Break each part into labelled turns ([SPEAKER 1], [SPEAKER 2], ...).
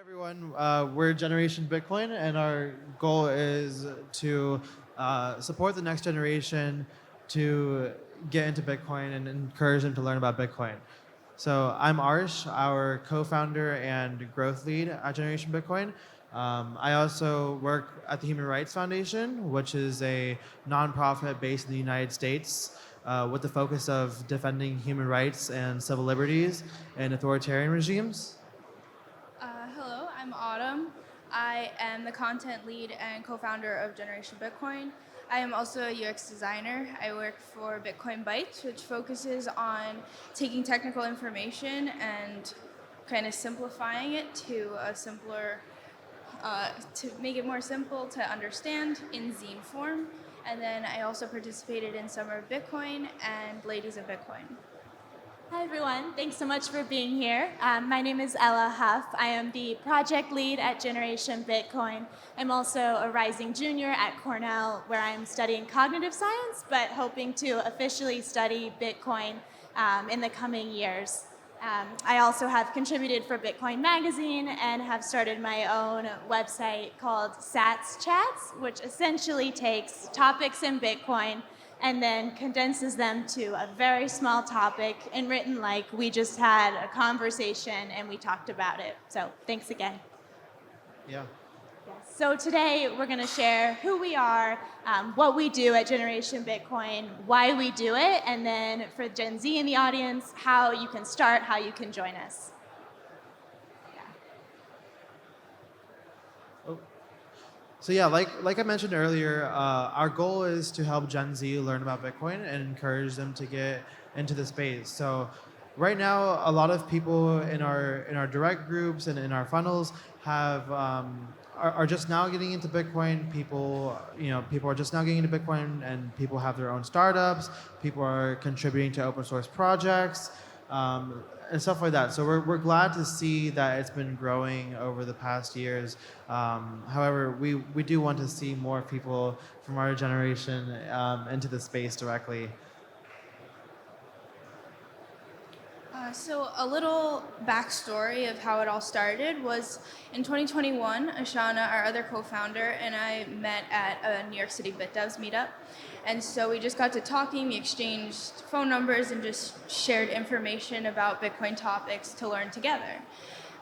[SPEAKER 1] everyone. We're Generation Bitcoin, and our goal is to support the next generation to get into Bitcoin and encourage them to learn about Bitcoin. So I'm Arsh, our co-founder and growth lead at Generation Bitcoin. I also work at the Human Rights Foundation, which is a nonprofit based in the United States with the focus of defending human rights and civil liberties in authoritarian regimes.
[SPEAKER 2] Hello, I'm Autumn. I am the content lead and co-founder of Generation Bitcoin. I am also a UX designer. I work for Bitcoin Bytes, which focuses on taking technical information and kind of simplifying it to a simpler, to make it more simple to understand in zine form. And then I also participated in Summer of Bitcoin and Ladies of Bitcoin.
[SPEAKER 3] Hi, everyone. Thanks so much for being here. My name is Ella Hough. I am the project lead at Generation Bitcoin. I'm also a rising junior at Cornell, where I'm studying cognitive science, but hoping to officially study Bitcoin in the coming years. I also have contributed for Bitcoin Magazine and have started my own website called Sats Chats, which essentially takes topics in Bitcoin and then condenses them to a very small topic and written like we just had a conversation and we talked about it. So thanks again.
[SPEAKER 1] Yeah.
[SPEAKER 3] So today we're going to share who we are, what we do at Generation Bitcoin, why we do it, and then for Gen Z in the audience, how you can start, how you can join us.
[SPEAKER 1] So yeah, like I mentioned earlier, our goal is to help Gen Z learn about Bitcoin and encourage them to get into the space. So right now, a lot of people in our direct groups and in our funnels have are just now getting into Bitcoin. People are just now getting into Bitcoin, and people have their own startups. People are contributing to open source projects. And stuff like that. So we're glad to see that it's been growing over the past years. However, we do want to see more people from our generation into the space directly.
[SPEAKER 2] So a little backstory of how it all started was in 2021, Ashana, our other co-founder, and I met at a New York City BitDevs meetup. And so we just got to talking, we exchanged phone numbers and just shared information about Bitcoin topics to learn together.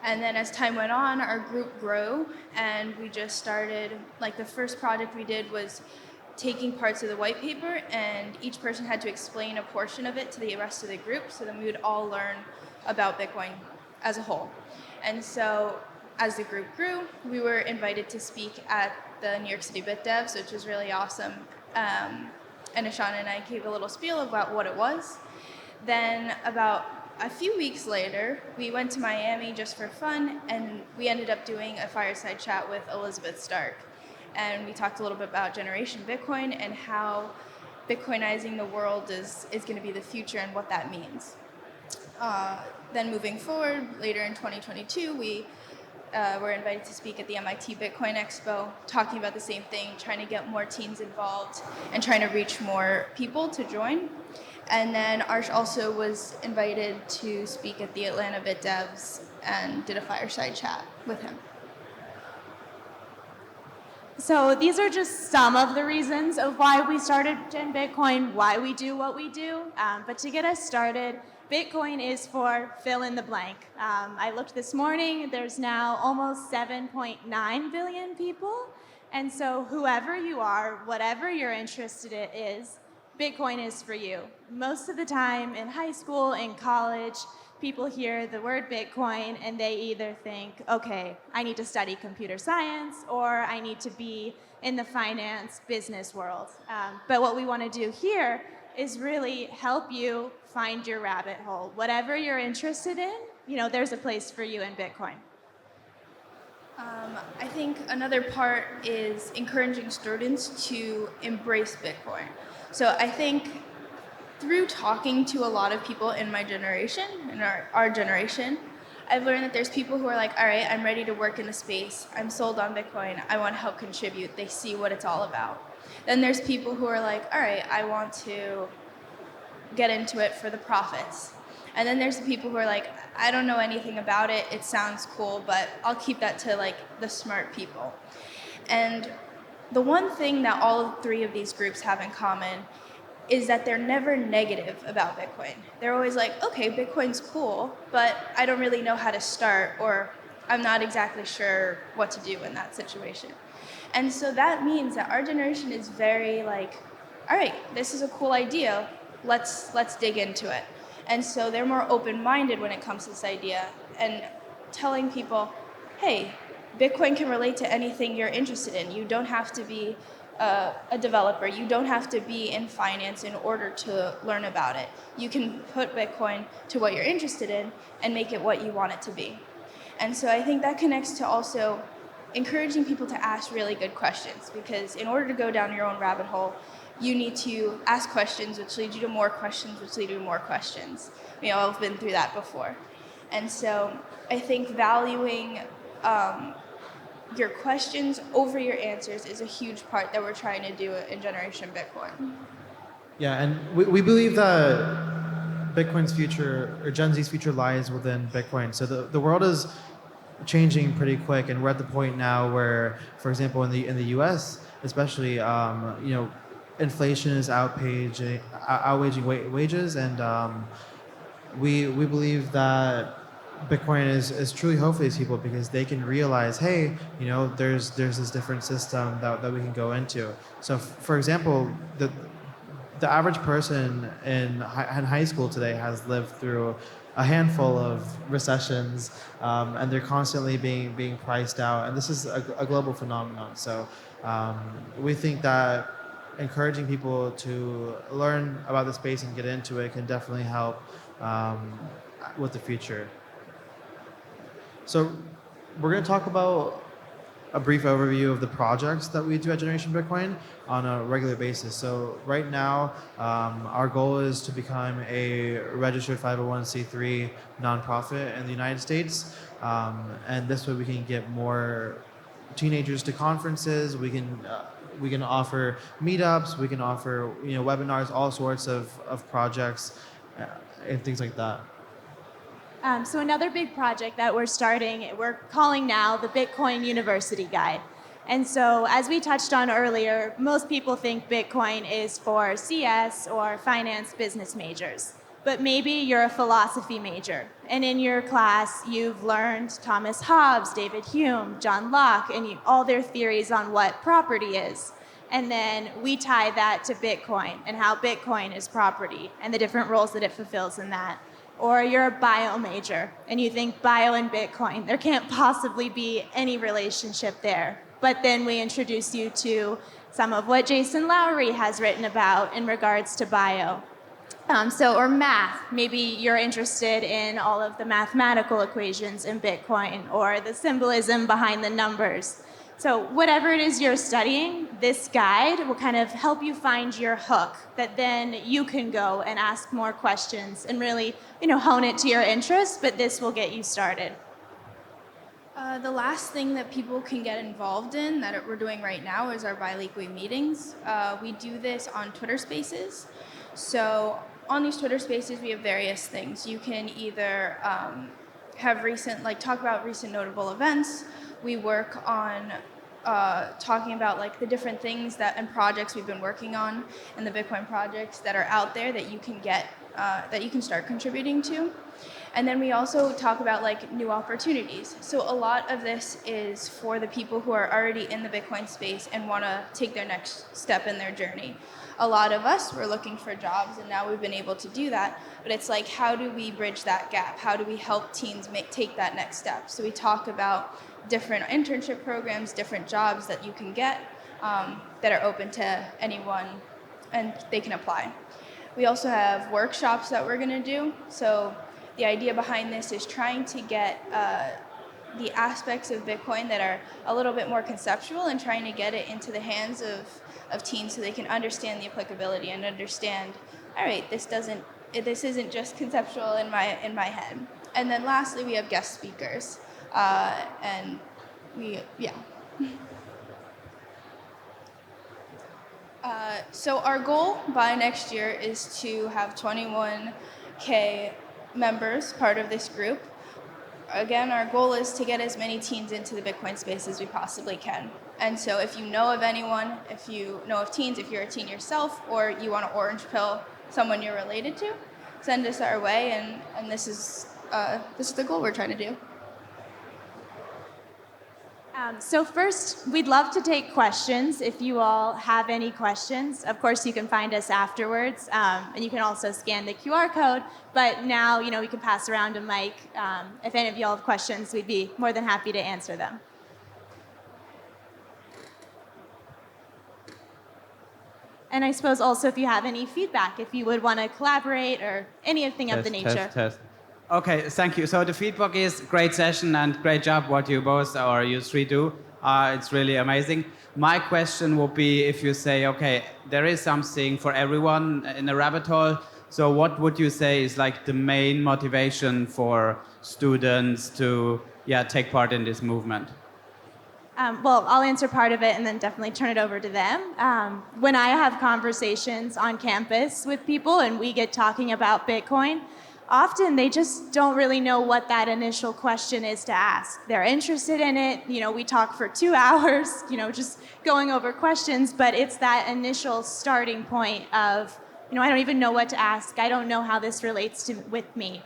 [SPEAKER 2] And then as time went on, our group grew and we just started, like the first project we did was taking parts of the white paper, and each person had to explain a portion of it to the rest of the group, so then we would all learn about Bitcoin as a whole. And so as the group grew, we were invited to speak at the New York City BitDevs, which was really awesome. And Ashana and I gave a little spiel about what it was. Then about a few weeks later, we went to Miami just for fun, and we ended up doing a fireside chat with Elizabeth Stark. And we talked a little bit about Generation Bitcoin and how Bitcoinizing the world is going to be the future and what that means. Then moving forward, later in 2022, we were invited to speak at the MIT Bitcoin Expo, talking about the same thing, trying to get more teams involved and trying to reach more people to join. And then Arsh also was invited to speak at the Atlanta BitDevs and did a fireside chat with him.
[SPEAKER 3] So these are just some of the reasons of why we started Gen Bitcoin, why we do what we do. But to get us started, Bitcoin is for fill in the blank. I looked this morning, there's now almost 7.9 billion people. And so whoever you are, whatever your interest in it is, Bitcoin is for you. Most of the time in high school, in college, people hear the word Bitcoin and they either think, okay, I need to study computer science or I need to be in the finance business world. But what we want to do here is really help you find your rabbit hole. Whatever you're interested in, there's a place for you in Bitcoin.
[SPEAKER 2] I think another part is encouraging students to embrace Bitcoin. So I think through talking to a lot of people in my generation, in our generation, I've learned that there's people who are like, all right, I'm ready to work in the space. I'm sold on Bitcoin. I want to help contribute. They see what it's all about. Then there's people who are like, all right, I want to get into it for the profits. And then there's the people who are like, I don't know anything about it. It sounds cool, but I'll keep that to like the smart people. And the one thing that all three of these groups have in common is that they're never negative about Bitcoin. They're always like, okay, Bitcoin's cool, but I don't really know how to start, or I'm not exactly sure what to do in that situation. And so that means that our generation is very like, all right, this is a cool idea, let's dig into it. And so they're more open-minded when it comes to this idea and telling people, hey, Bitcoin can relate to anything you're interested in. You don't have to be a developer. You don't have to be in finance in order to learn about it. You can put Bitcoin to what you're interested in and make it what you want it to be. And so I think that connects to also encouraging people to ask really good questions, because in order to go down your own rabbit hole, you need to ask questions, which lead you to more questions, which lead you to more questions. We all have been through that before. And so I think valuing your questions over your answers is a huge part that we're trying to do in Generation Bitcoin.
[SPEAKER 1] Yeah, and we believe that Bitcoin's future, or Gen Z's future, lies within Bitcoin. So the world is changing pretty quick, and we're at the point now where, for example, in the U.S. especially, inflation is outwaging wages, and we believe that Bitcoin is truly hope for these people, because they can realize, hey, there's this different system that we can go into. So, for example, the average person in high school today has lived through a handful of recessions, and they're constantly being priced out. And this is a global phenomenon. So we think that encouraging people to learn about the space and get into it can definitely help with the future. So we're going to talk about a brief overview of the projects that we do at Generation Bitcoin on a regular basis. So right now, our goal is to become a registered 501c3 nonprofit in the United States, and this way we can get more teenagers to conferences. We can offer meetups. We can offer webinars, all sorts of projects, and things like that.
[SPEAKER 3] So another big project that we're starting, we're calling now the Bitcoin University Guide. And so as we touched on earlier, most people think Bitcoin is for CS or finance business majors. But maybe you're a philosophy major, and in your class you've learned Thomas Hobbes, David Hume, John Locke, and all their theories on what property is. And then we tie that to Bitcoin and how Bitcoin is property and the different roles that it fulfills in that. Or you're a bio major and you think bio and Bitcoin, there can't possibly be any relationship there. But then we introduce you to some of what Jason Lowry has written about in regards to bio. Or math, maybe you're interested in all of the mathematical equations in Bitcoin or the symbolism behind the numbers. So whatever it is you're studying, this guide will kind of help you find your hook that then you can go and ask more questions and really, hone it to your interests, but this will get you started.
[SPEAKER 2] The last thing that people can get involved in that we're doing right now is our biweekly meetings. We do this on Twitter Spaces. So on these Twitter Spaces, we have various things. You can either talk about recent notable events. We work on talking about the different things and projects we've been working on, and the Bitcoin projects that are out there that you can that you can start contributing to. And then we also talk about new opportunities. So a lot of this is for the people who are already in the Bitcoin space and want to take their next step in their journey. A lot of us were looking for jobs, and now we've been able to do that. But it's how do we bridge that gap? How do we help teens take that next step? So we talk about different internship programs, different jobs that you can get that are open to anyone, and they can apply. We also have workshops that we're going to do. So the idea behind this is trying to get the aspects of Bitcoin that are a little bit more conceptual and trying to get it into the hands of teens so they can understand the applicability and understand, all right, this isn't just conceptual in my head. And then lastly, we have guest speakers. So our goal by next year is to have 21K members part of this group. Again, our goal is to get as many teens into the Bitcoin space as we possibly can. And so if you know of anyone, if you know of teens, if you're a teen yourself, or you want to orange pill someone you're related to, send us our way, and this is the goal we're trying to do.
[SPEAKER 3] So first, we'd love to take questions if you all have any questions. Of course, you can find us afterwards, and you can also scan the QR code. But now, we can pass around a mic. If any of you all have questions, we'd be more than happy to answer them. And I suppose also if you have any feedback, if you would want to collaborate or anything of the nature.
[SPEAKER 4] Test. Okay, thank you. So the feedback is great session and great job what you both or you three do. It's really amazing. My question would be if you say, okay, there is something for everyone in a rabbit hole. So what would you say is like the main motivation for students to take part in this movement?
[SPEAKER 3] Well, I'll answer part of it and then definitely turn it over to them. When I have conversations on campus with people and we get talking about Bitcoin, often they just don't really know what that initial question is to ask. They're interested in it. We talk for 2 hours, just going over questions, but it's that initial starting point of, I don't even know what to ask. I don't know how this relates with me.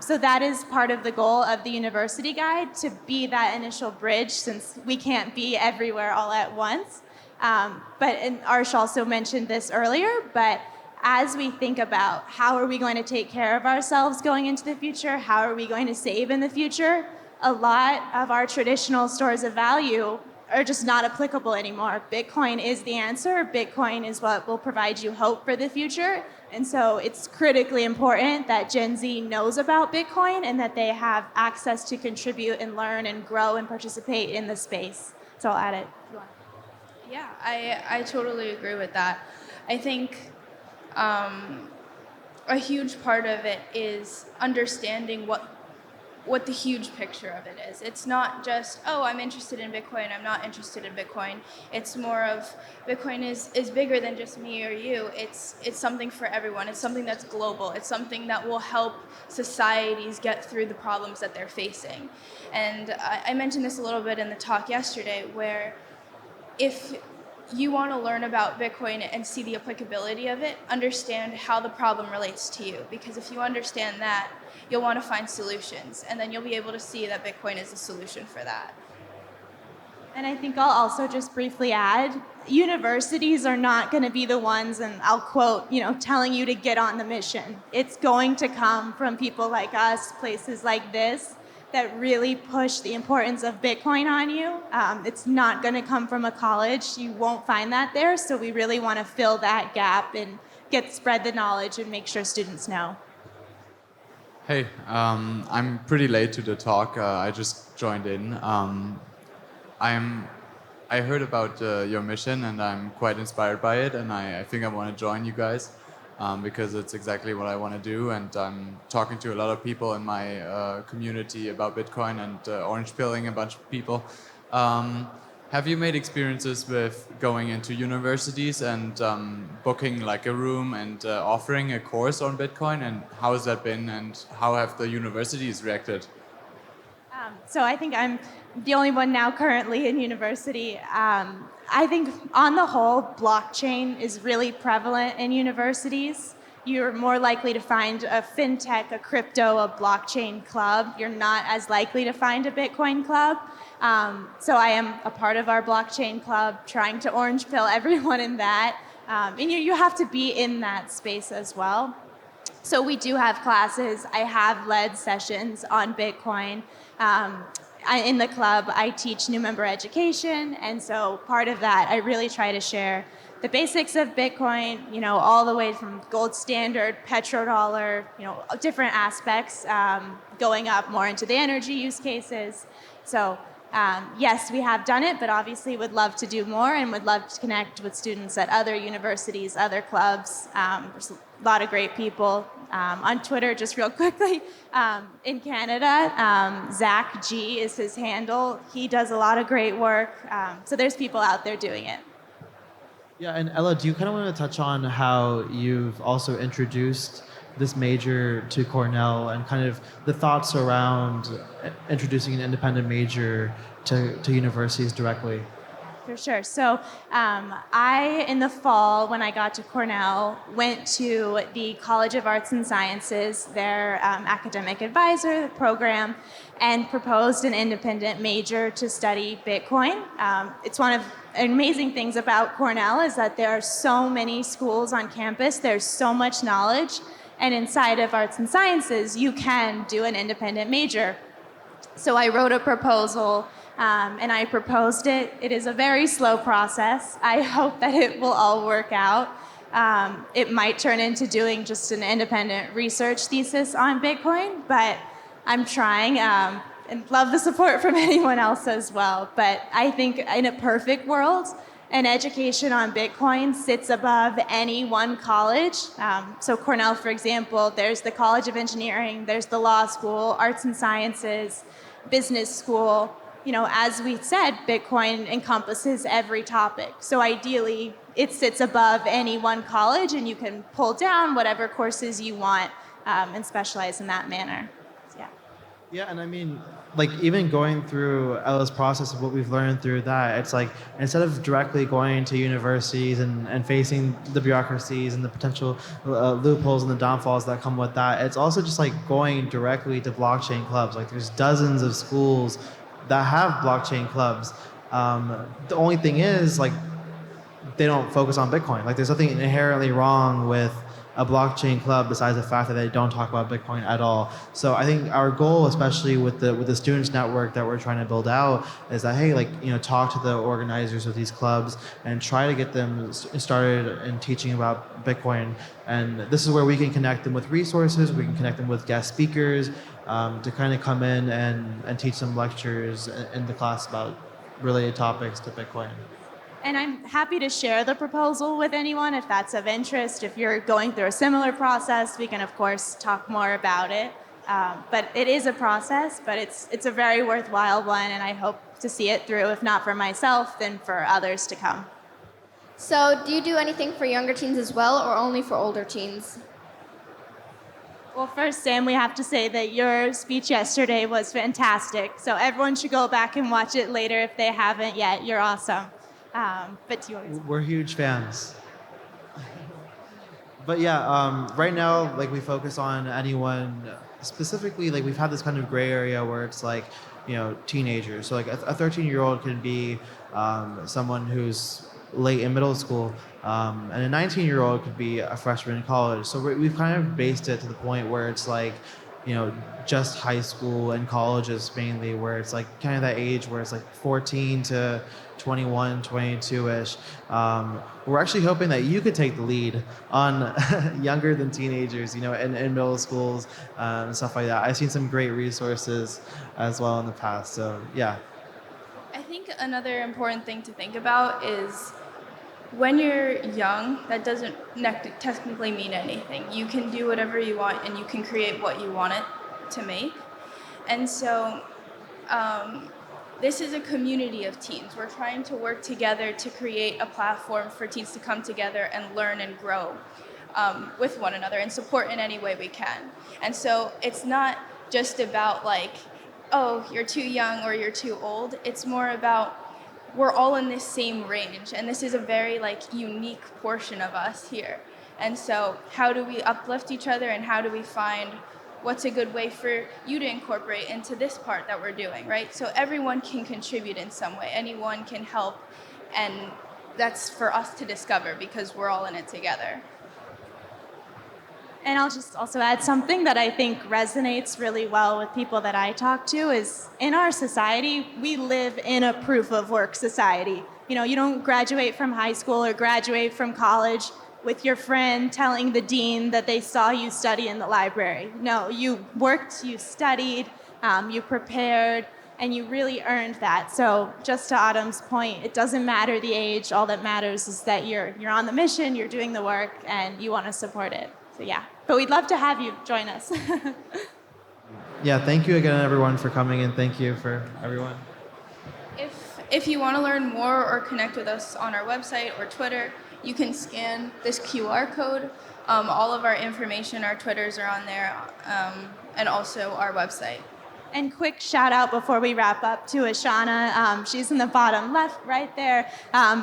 [SPEAKER 3] So that is part of the goal of the University Guide, to be that initial bridge, since we can't be everywhere all at once. And Arsh also mentioned this earlier, but as we think about how are we going to take care of ourselves going into the future, how are we going to save in the future, a lot of our traditional stores of value are just not applicable anymore. Bitcoin is the answer. Bitcoin is what will provide you hope for the future. And so it's critically important that Gen Z knows about Bitcoin and that they have access to contribute and learn and grow and participate in the space. So I'll add it.
[SPEAKER 2] Yeah, I totally agree with that. I think a huge part of it is understanding what the huge picture of it is. It's not just, oh, I'm interested in Bitcoin, I'm not interested in Bitcoin. It's more of Bitcoin is bigger than just me or you. It's something for everyone. It's something that's global. It's something that will help societies get through the problems that they're facing. And I mentioned this a little bit in the talk yesterday, where if you want to learn about Bitcoin and see the applicability of it, understand how the problem relates to you. Because if you understand that, you'll want to find solutions, and then you'll be able to see that Bitcoin is a solution for that.
[SPEAKER 3] And I think I'll also just briefly add, universities are not going to be the ones, and I'll quote, telling you to get on the mission. It's going to come from people like us, places like this, that really push the importance of Bitcoin on you. It's not going to come from a college. You won't find that there. So we really want to fill that gap and spread the knowledge and make sure students know.
[SPEAKER 5] Hey, I'm pretty late to the talk. I just joined in. I heard about your mission and I'm quite inspired by it, and I think I want to join you guys. Because it's exactly what I want to do, and I'm talking to a lot of people in my community about Bitcoin and orange pilling a bunch of people. Have you made experiences with going into universities and booking like a room and offering a course on Bitcoin, and how has that been, and how have the universities reacted?
[SPEAKER 3] So I think I'm the only one now currently in university. I think on the whole, blockchain is really prevalent in universities. You're more likely to find a fintech, a crypto, a blockchain club. You're not as likely to find a Bitcoin club. So I am a part of our blockchain club, trying to orange pill everyone in that. And you have to be in that space as well. So we do have classes. I have led sessions on Bitcoin. In the club, I teach new member education, and so part of that, I really try to share the basics of Bitcoin, all the way from gold standard, petrodollar, different aspects, going up more into the energy use cases. So yes, we have done it, but obviously would love to do more and would love to connect with students at other universities, other clubs. There's a lot of great people. On Twitter, just real quickly, in Canada, Zach G is his handle. He does a lot of great work. So there's people out there doing it.
[SPEAKER 1] Yeah, and Ella, do you kind of want to touch on how you've also introduced this major to Cornell and kind of the thoughts around introducing an independent major to universities directly?
[SPEAKER 3] For sure. So I, in the fall, when I got to Cornell, went to the College of Arts and Sciences, their academic advisor program, and proposed an independent major to study Bitcoin. It's one of the amazing things about Cornell is that there are so many schools on campus, there's so much knowledge, and inside of arts and sciences, you can do an independent major. So I wrote a proposal and I proposed it. It is a very slow process. I hope that it will all work out. It might turn into doing just an independent research thesis on Bitcoin, but I'm trying and love the support from anyone else as well. But I think in a perfect world, an education on Bitcoin sits above any one college. So Cornell, for example, there's the College of Engineering, there's the law school, arts and sciences, business school. As we said, Bitcoin encompasses every topic. So ideally, it sits above any one college, and you can pull down whatever courses you want and specialize in that manner. Yeah.
[SPEAKER 1] Yeah, and I mean, like even going through Ella's process of what we've learned through that, it's like instead of directly going to universities and facing the bureaucracies and the potential loopholes and the downfalls that come with that, it's also just like going directly to blockchain clubs. Like there's dozens of schools that have blockchain clubs. The only thing is like they don't focus on Bitcoin. Like there's nothing inherently wrong with a blockchain club besides the fact that they don't talk about Bitcoin at all. So I think our goal, especially with the students network that we're trying to build out, is that hey, talk to the organizers of these clubs and try to get them started in teaching about Bitcoin. And this is where we can connect them with resources. We can connect them with guest speakers to kind of come in and teach them lectures in the class about related topics to Bitcoin.
[SPEAKER 3] And I'm happy to share the proposal with anyone if that's of interest. If you're going through a similar process, we can, of course, talk more about it. But it is a process, but it's a very worthwhile one, and I hope to see it through, if not for myself, then for others to come.
[SPEAKER 6] So, do you do anything for younger teens as well, or only for older teens?
[SPEAKER 3] Well, first, Sam, we have to say that your speech yesterday was fantastic. So everyone should go back and watch it later if they haven't yet. You're awesome. But do you want to...
[SPEAKER 1] We're huge fans. But yeah, right now, like we focus on anyone specifically. Like we've had this kind of gray area where it's like, teenagers. So like a 13-year-old can be someone who's late in middle school, and a 19-year-old could be a freshman in college. So we've kind of based it to the point where it's like, just high school and colleges mainly, where it's like kind of that age where it's like 14 to 21, 22-ish. We're actually hoping that you could take the lead on younger than teenagers, in middle schools and stuff like that. I've seen some great resources as well in the past. So yeah.
[SPEAKER 2] I think another important thing to think about is when you're young, that doesn't technically mean anything. You can do whatever you want and you can create what you want it to make. And so this is a community of teens. We're trying to work together to create a platform for teens to come together and learn and grow with one another and support in any way we can. And so it's not just about like, oh, you're too young or you're too old. It's more about we're all in this same range, and this is a very unique portion of us here. And so how do we uplift each other, and how do we find what's a good way for you to incorporate into this part that we're doing, right? So everyone can contribute in some way. Anyone can help, and that's for us to discover because we're all in it together.
[SPEAKER 3] And I'll just also add something that I think resonates really well with people that I talk to is in our society, we live in a proof of work society. You don't graduate from high school or graduate from college with your friend telling the dean that they saw you study in the library. No, you worked, you studied, you prepared, and you really earned that. So just to Autumn's point, it doesn't matter the age. All that matters is that you're on the mission, you're doing the work, and you want to support it. So yeah, but we'd love to have you join us.
[SPEAKER 1] Yeah, thank you again, everyone, for coming, and thank you for everyone.
[SPEAKER 2] If you want to learn more or connect with us on our website or Twitter, you can scan this QR code. All of our information, our Twitters are on there, and also our website.
[SPEAKER 3] And quick shout out before we wrap up to Ashana. She's in the bottom left, right there,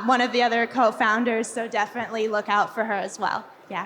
[SPEAKER 3] one of the other co-founders, so definitely look out for her as well. Yeah.